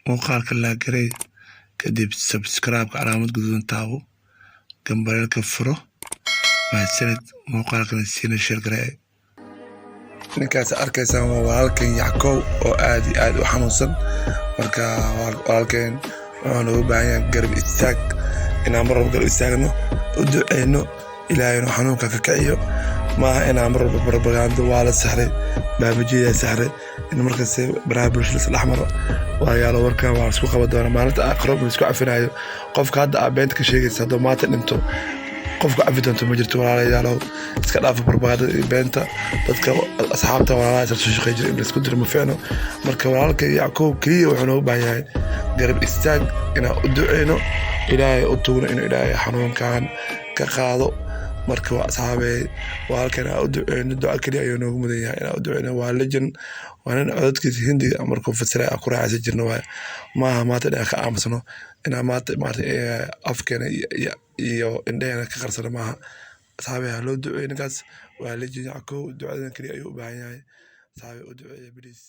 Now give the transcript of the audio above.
muuqaalka laa garay kadib subscribe calaamad guduudan taabo gambareelka furo mahadsanid muuqaalkana siina share garay ninkaas arkaysaan waa walaalkan Yackow oo aad iyo aad u xanuunsan marka walaalkan waxaan ugu baahan yahay garab istaag inaan mar walba garab istaagno u duceyno ilaahay inuu xanuunka ka kiciyo maaha inaan mar walba propaganda waa la sahray baabajida sahray in markaas baraha bulshada isla xamaro waayaalo warka waa isku qaban doona maalinta aakhiro la isku cafinayo qofka hadda beenta ka sheegaysa hadda maanta dhinto qofka cafi doonto ma jirto walaalayaalow iska dhaafa propaganda beenta dadka asxaabta walaalaha isla soo shaqeey jiray in la isku diro ma fiicno marka walaalka Yackow kaliya wuxuu noogu baahan yahay garab istaag inaan u duceyno ilaahay u tuugno inuu ilaahay xanuunkan ka qaado marka waa asxaabay walaalkan u duceyno duco kaliya ayuu noogu mudan yahay inaan u duceyno waa legend waa nin codadkiisa hindiga markuu fasiray ku raacaysan jirna waa maaha maanta dheer ka aamusno inaan maanta afkeena iyo indheena ka qarsano maaha asxaabay loo duceeyo ninkaas waa legend Yackow ducadan kaliya ayuu u baahan yahay asxaabay u duceeyo please